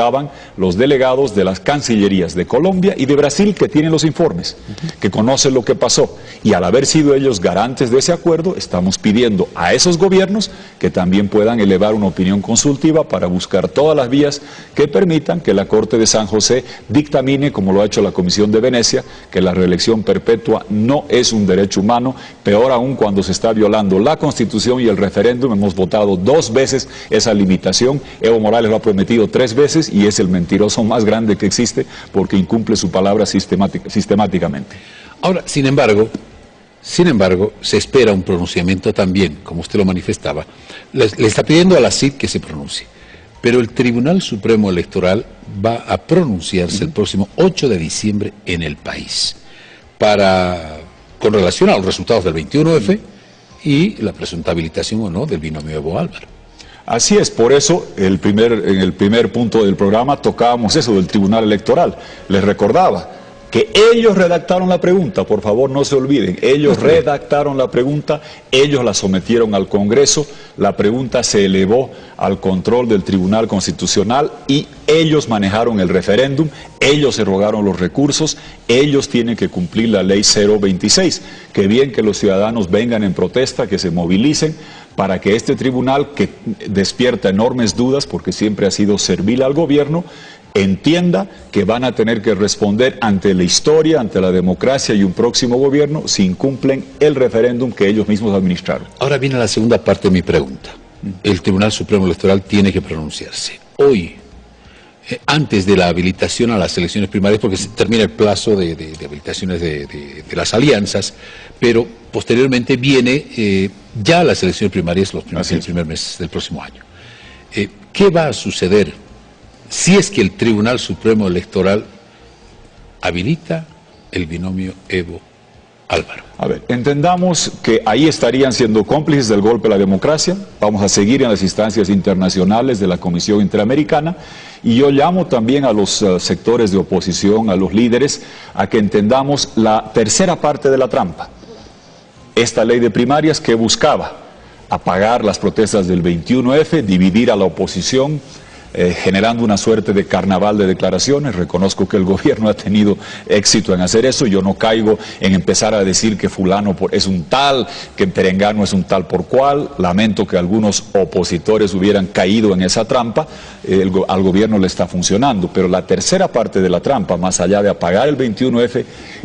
estaban los delegados de las cancillerías de Colombia y de Brasil, que tienen los informes, que conocen lo que pasó. Y al haber sido ellos garantes de ese acuerdo, estamos pidiendo a esos gobiernos que también puedan elevar una opinión consultiva para buscar todas las vías que permitan que la Corte de San José dictamine, como lo ha hecho la Comisión de Venecia, que la reelección perpetua no es un derecho humano, peor aún cuando se está violando la Constitución y el referéndum. Hemos votado 2 veces esa limitación. Evo Morales lo ha prometido 3 veces y es el mentiroso más grande que existe porque incumple su palabra sistemáticamente. Ahora, sin embargo, se espera un pronunciamiento también, como usted lo manifestaba. Le está pidiendo a la CID que se pronuncie, pero el Tribunal Supremo Electoral va a pronunciarse el próximo 8 de diciembre en el país, con relación a los resultados del 21F y la presunta habilitación o no del binomio Evo Álvaro. Así es, por eso en el primer punto del programa tocábamos eso del Tribunal Electoral. Les recordaba que ellos redactaron la pregunta, por favor no se olviden, ellos redactaron la pregunta, ellos la sometieron al Congreso, la pregunta se elevó al control del Tribunal Constitucional y ellos manejaron el referéndum, ellos erogaron los recursos, ellos tienen que cumplir la ley 026, que bien que los ciudadanos vengan en protesta, que se movilicen, para que este tribunal, que despierta enormes dudas porque siempre ha sido servil al gobierno, entienda que van a tener que responder ante la historia, ante la democracia y un próximo gobierno si incumplen el referéndum que ellos mismos administraron. Ahora viene la segunda parte de mi pregunta. El Tribunal Supremo Electoral tiene que pronunciarse. Hoy, antes de la habilitación a las elecciones primarias, porque se termina el plazo de habilitaciones de las alianzas, pero posteriormente viene ya las elecciones primarias el primer mes del próximo año. ¿Qué va a suceder si es que el Tribunal Supremo Electoral habilita el binomio Evo Álvaro? A ver, entendamos que ahí estarían siendo cómplices del golpe a la democracia. Vamos a seguir en las instancias internacionales de la Comisión Interamericana y yo llamo también a los sectores de oposición, a los líderes, a que entendamos la tercera parte de la trampa. Esta ley de primarias que buscaba apagar las protestas del 21F, dividir a la oposición, generando una suerte de carnaval de declaraciones. Reconozco que el gobierno ha tenido éxito en hacer eso. Yo no caigo en empezar a decir que fulano es un tal, que Perengano es un tal por cual. Lamento que algunos opositores hubieran caído en esa trampa. Al gobierno le está funcionando, pero la tercera parte de la trampa, más allá de apagar el 21F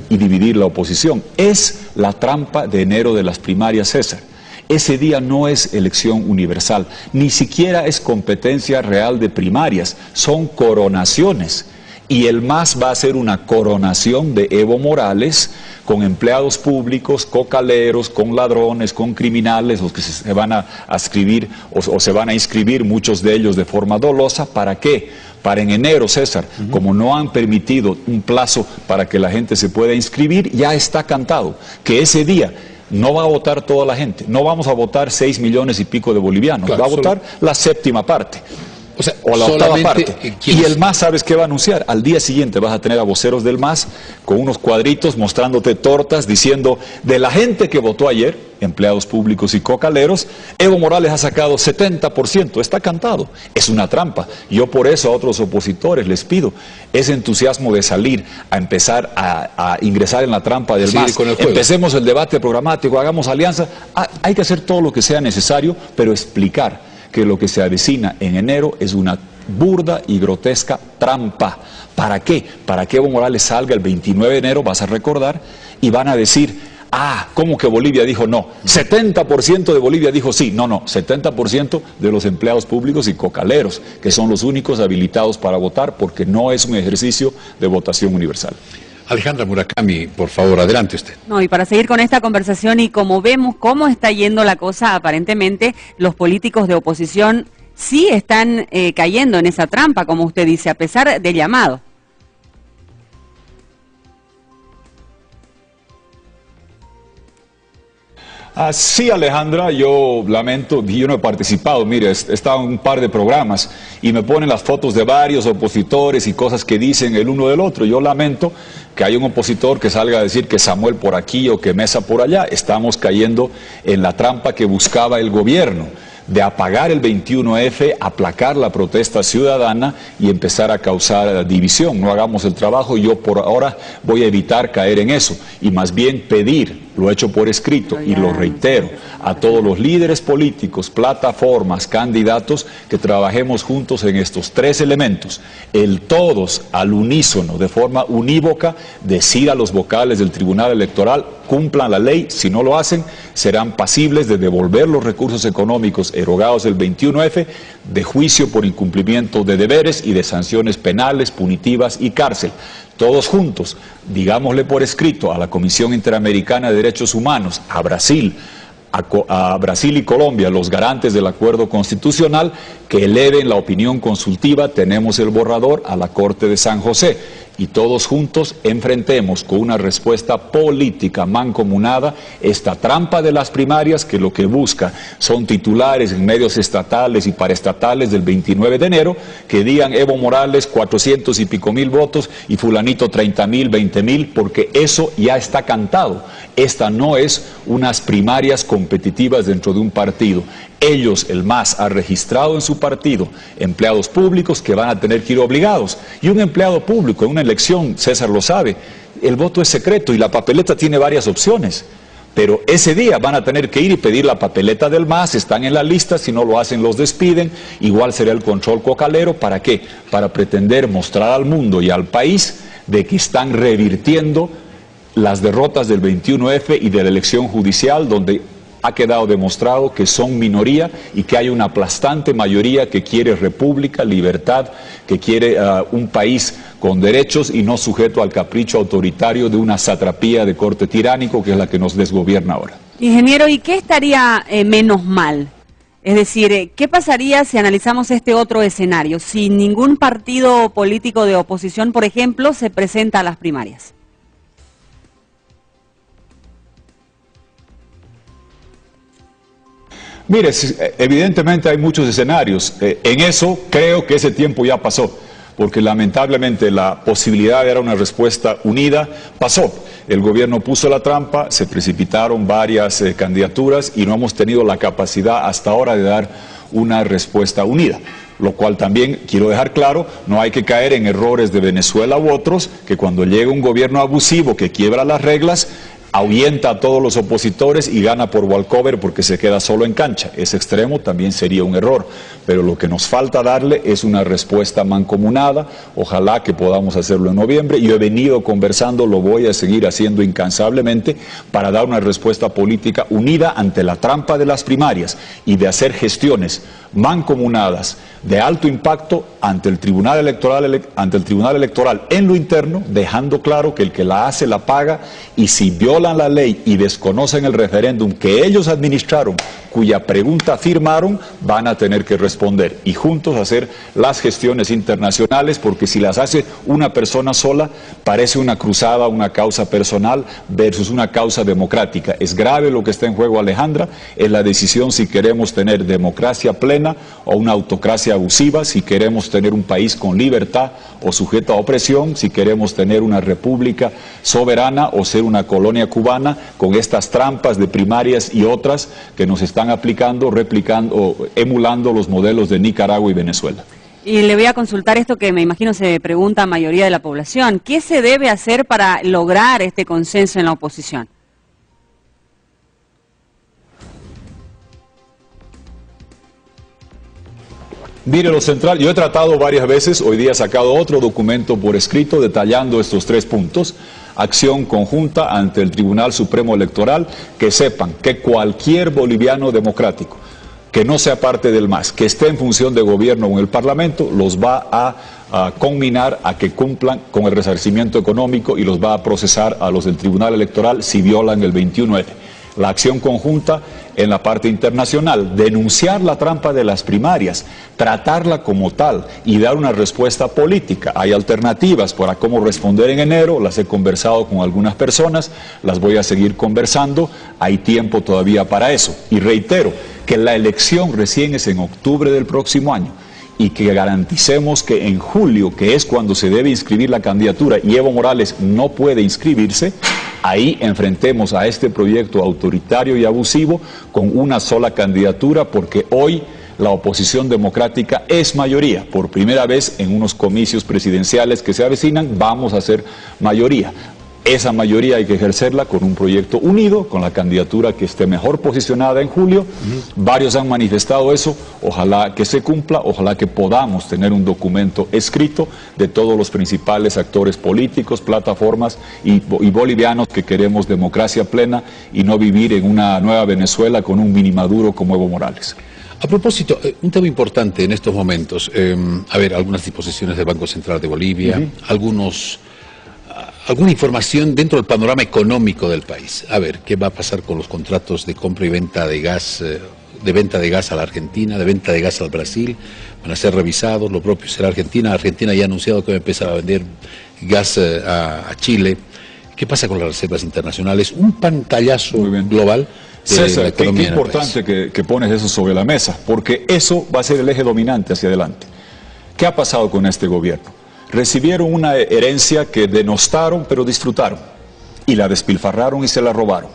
y dividir la oposición, es la trampa de enero de las primarias, César. Ese día no es elección universal, ni siquiera es competencia real de primarias, son coronaciones. Y el MAS va a ser una coronación de Evo Morales con empleados públicos, cocaleros, con ladrones, con criminales, los que se van a inscribir o se van a inscribir, muchos de ellos de forma dolosa. ¿Para qué? Para en enero, César, como no han permitido un plazo para que la gente se pueda inscribir, ya está cantado que ese día no va a votar toda la gente, no vamos a votar 6 millones y pico de bolivianos, claro, va a votar la séptima parte, o la octava parte. Y el MAS, ¿sabes qué va a anunciar? Al día siguiente vas a tener a voceros del MAS con unos cuadritos mostrándote tortas diciendo, de la gente que votó ayer, empleados públicos y cocaleros, Evo Morales ha sacado 70%, está cantado. Es una trampa. Yo por eso a otros opositores les pido ese entusiasmo de salir a empezar a ingresar en la trampa del MAS. Empecemos el debate programático, hagamos alianza. Hay que hacer todo lo que sea necesario, pero explicar que lo que se avecina en enero es una burda y grotesca trampa. ¿Para qué? Para que Evo Morales salga el 29 de enero, vas a recordar, y van a decir, ¿cómo que Bolivia dijo no? 70% de Bolivia dijo sí. No, 70% de los empleados públicos y cocaleros, que son los únicos habilitados para votar, porque no es un ejercicio de votación universal. Alejandra Murakami, por favor, adelante usted. No, y para seguir con esta conversación y como vemos cómo está yendo la cosa, aparentemente los políticos de oposición sí están cayendo en esa trampa, como usted dice, a pesar del llamado. Sí, Alejandra, yo lamento, yo no he participado, mire, he estado en un par de programas y me ponen las fotos de varios opositores y cosas que dicen el uno del otro. Yo lamento que haya un opositor que salga a decir que Samuel por aquí o que Mesa por allá. Estamos cayendo en la trampa que buscaba el gobierno de apagar el 21F, aplacar la protesta ciudadana y empezar a causar división. No hagamos el trabajo, yo por ahora voy a evitar caer en eso y más bien pedir, lo he hecho por escrito y lo reitero, a todos los líderes políticos, plataformas, candidatos, que trabajemos juntos en estos tres elementos. El todos al unísono, de forma unívoca, decir a los vocales del Tribunal Electoral, cumplan la ley, si no lo hacen, serán pasibles de devolver los recursos económicos erogados del 21F, de juicio por incumplimiento de deberes y de sanciones penales, punitivas y cárcel. Todos juntos, digámosle por escrito a la Comisión Interamericana de Derechos Humanos, a Brasil y Colombia, los garantes del acuerdo constitucional, que eleven la opinión consultiva, tenemos el borrador, a la Corte de San José. Y todos juntos enfrentemos con una respuesta política mancomunada esta trampa de las primarias, que lo que busca son titulares en medios estatales y paraestatales del 29 de enero, que digan Evo Morales 400 y pico mil votos y fulanito 30.000, 20.000, porque eso ya está cantado. Esta no es unas primarias competitivas dentro de un partido. Ellos, el MAS, ha registrado en su partido empleados públicos que van a tener que ir obligados. Y un empleado público en una elección, César lo sabe, el voto es secreto y la papeleta tiene varias opciones. Pero ese día van a tener que ir y pedir la papeleta del MAS, están en la lista, si no lo hacen los despiden, igual será el control cocalero. ¿Para qué? Para pretender mostrar al mundo y al país de que están revirtiendo las derrotas del 21F y de la elección judicial, donde ha quedado demostrado que son minoría y que hay una aplastante mayoría que quiere república, libertad, que quiere un país con derechos y no sujeto al capricho autoritario de una satrapía de corte tiránico, que es la que nos desgobierna ahora. Ingeniero, ¿y qué estaría menos mal? Es decir, ¿qué pasaría si analizamos este otro escenario? Si ningún partido político de oposición, por ejemplo, se presenta a las primarias. Mire, evidentemente hay muchos escenarios. En eso creo que ese tiempo ya pasó, porque lamentablemente la posibilidad de dar una respuesta unida pasó. El gobierno puso la trampa, se precipitaron varias candidaturas y no hemos tenido la capacidad hasta ahora de dar una respuesta unida. Lo cual también quiero dejar claro, no hay que caer en errores de Venezuela u otros, que cuando llega un gobierno abusivo que quiebra las reglas, ahuyenta a todos los opositores y gana por walkover porque se queda solo en cancha. Ese extremo también sería un error, pero lo que nos falta darle es una respuesta mancomunada. Ojalá que podamos hacerlo en noviembre. Yo he venido conversando, lo voy a seguir haciendo incansablemente para dar una respuesta política unida ante la trampa de las primarias y de hacer gestiones mancomunadas de alto impacto ante el Tribunal Electoral en lo interno, dejando claro que el que la hace la paga, y si violan la ley y desconocen el referéndum que ellos administraron, cuya pregunta firmaron, van a tener que responder y juntos hacer las gestiones internacionales, porque si las hace una persona sola, parece una cruzada, una causa personal versus una causa democrática. Es grave lo que está en juego, Alejandra, es la decisión si queremos tener democracia plena o una autocracia abusiva, si queremos tener un país con libertad o sujeto a opresión, si queremos tener una república soberana o ser una colonia cubana con estas trampas de primarias y otras que nos están aplicando, replicando o emulando los modelos de Nicaragua y Venezuela. Y le voy a consultar esto que me imagino se pregunta a mayoría de la población. ¿Qué se debe hacer para lograr este consenso en la oposición? Mire, lo central, yo he tratado varias veces, hoy día he sacado otro documento por escrito detallando estos 3 puntos. Acción conjunta ante el Tribunal Supremo Electoral, que sepan que cualquier boliviano democrático que no sea parte del MAS, que esté en función de gobierno en el Parlamento, los va a conminar a que cumplan con el resarcimiento económico y los va a procesar a los del Tribunal Electoral si violan el 21F. La acción conjunta en la parte internacional, denunciar la trampa de las primarias, tratarla como tal y dar una respuesta política. Hay alternativas para cómo responder en enero, las he conversado con algunas personas, las voy a seguir conversando, hay tiempo todavía para eso. Y reitero que la elección recién es en octubre del próximo año y que garanticemos que en julio, que es cuando se debe inscribir la candidatura y Evo Morales no puede inscribirse, ahí enfrentemos a este proyecto autoritario y abusivo con una sola candidatura, porque hoy la oposición democrática es mayoría. Por primera vez en unos comicios presidenciales que se avecinan, vamos a ser mayoría. Esa mayoría hay que ejercerla con un proyecto unido, con la candidatura que esté mejor posicionada en julio. Varios han manifestado eso, ojalá que se cumpla, ojalá que podamos tener un documento escrito de todos los principales actores políticos, plataformas y bolivianos que queremos democracia plena y no vivir en una nueva Venezuela con un minimaduro como Evo Morales. A propósito, un tema importante en estos momentos, algunas disposiciones del Banco Central de Bolivia, alguna información dentro del panorama económico del país. A ver, ¿qué va a pasar con los contratos de compra y venta de gas, de venta de gas a la Argentina, de venta de gas al Brasil? Van a ser revisados, lo propio será Argentina. Argentina ya ha anunciado que va a empezar a vender gas a Chile. ¿Qué pasa con las reservas internacionales? Un pantallazo global. César, qué importante que pones eso sobre la mesa, porque eso va a ser el eje dominante hacia adelante. ¿Qué ha pasado con este gobierno? Recibieron una herencia que denostaron pero disfrutaron, y la despilfarraron y se la robaron.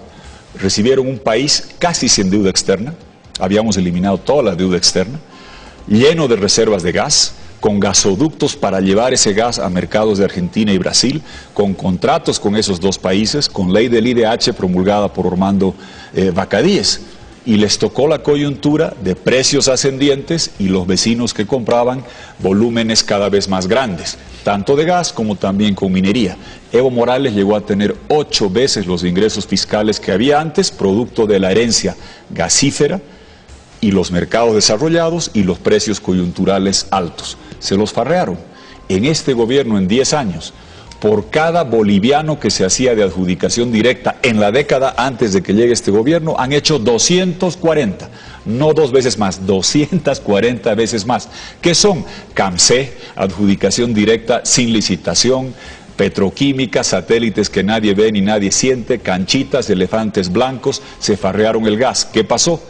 Recibieron un país casi sin deuda externa, habíamos eliminado toda la deuda externa, lleno de reservas de gas, con gasoductos para llevar ese gas a mercados de Argentina y Brasil, con contratos con esos dos países, con ley del IDH promulgada por Ormando Bacadíes. Y les tocó la coyuntura de precios ascendientes y los vecinos que compraban volúmenes cada vez más grandes, tanto de gas como también con minería. Evo Morales llegó a tener 8 veces los ingresos fiscales que había antes, producto de la herencia gasífera y los mercados desarrollados y los precios coyunturales altos. Se los farrearon. En este gobierno, en 10 años, por cada boliviano que se hacía de adjudicación directa en la década antes de que llegue este gobierno, han hecho 240, no 2 veces más, 240 veces más, que son CAMSE, adjudicación directa sin licitación, petroquímica, satélites que nadie ve ni nadie siente, canchitas, elefantes blancos, se farrearon el gas. ¿Qué pasó?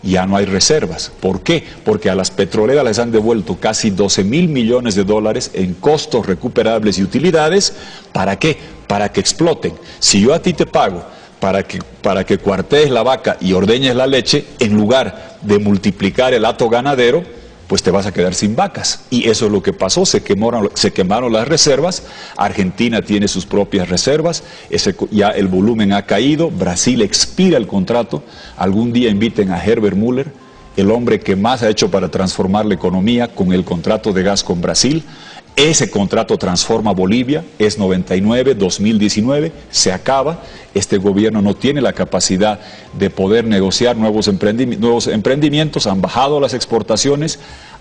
Ya no hay reservas. ¿Por qué? Porque a las petroleras les han devuelto casi 12.000 millones de dólares en costos recuperables y utilidades. ¿Para qué? Para que exploten. Si yo a ti te pago para que cuartees la vaca y ordeñes la leche, en lugar de multiplicar el hato ganadero, pues te vas a quedar sin vacas. Y eso es lo que pasó, se quemaron las reservas. Argentina tiene sus propias reservas, ya el volumen ha caído. Brasil expira el contrato. Algún día inviten a Herbert Müller, el hombre que más ha hecho para transformar la economía con el contrato de gas con Brasil. Ese contrato transforma Bolivia, es 99, 2019, se acaba. Este gobierno no tiene la capacidad de poder negociar nuevos emprendimientos, han bajado las exportaciones,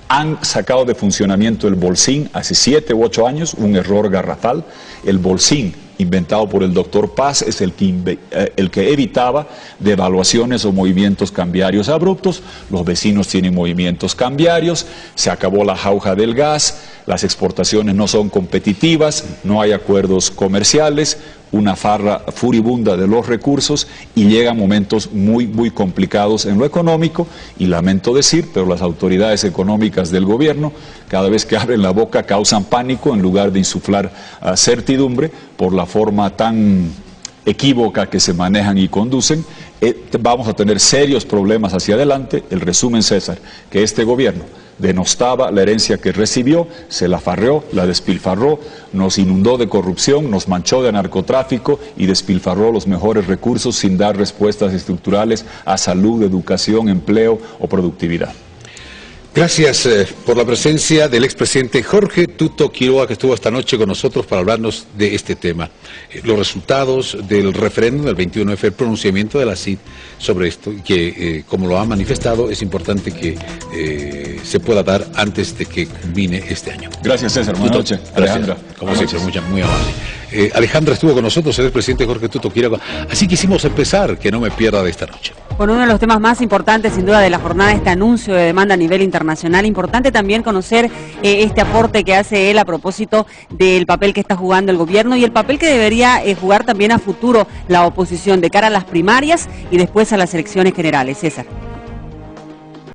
han sacado de funcionamiento el Bolsín hace 7 u 8 años, un error garrafal. El Bolsín, inventado por el doctor Paz, es el que evitaba devaluaciones o movimientos cambiarios abruptos. Los vecinos tienen movimientos cambiarios, se acabó la jauja del gas, las exportaciones no son competitivas, no hay acuerdos comerciales, una farra furibunda de los recursos, y llegan momentos muy, muy complicados en lo económico. Y lamento decir, pero las autoridades económicas del gobierno, cada vez que abren la boca causan pánico en lugar de insuflar certidumbre por la forma tan equívoca que se manejan y conducen. Vamos a tener serios problemas hacia adelante. El resumen, César, que este gobierno denostaba la herencia que recibió, se la farreó, la despilfarró, nos inundó de corrupción, nos manchó de narcotráfico y despilfarró los mejores recursos sin dar respuestas estructurales a salud, educación, empleo o productividad. Gracias por la presencia del expresidente Jorge Tuto Quiroga, que estuvo esta noche con nosotros para hablarnos de este tema. Los resultados del referéndum del 21F, el pronunciamiento de la CID sobre esto, y que, como lo ha manifestado, es importante que se pueda dar antes de que culmine este año. Gracias, César. Buenas noches. Alejandra. Como siempre, muy amable. Alejandra estuvo con nosotros, el expresidente Jorge Tuto Quiroga. Así quisimos empezar, que no me pierda de esta noche. Con uno de los temas más importantes, sin duda, de la jornada, este anuncio de demanda a nivel internacional. Importante también conocer este aporte que hace él a propósito del papel que está jugando el gobierno y el papel que debería jugar también a futuro la oposición de cara a las primarias y después a las elecciones generales. César.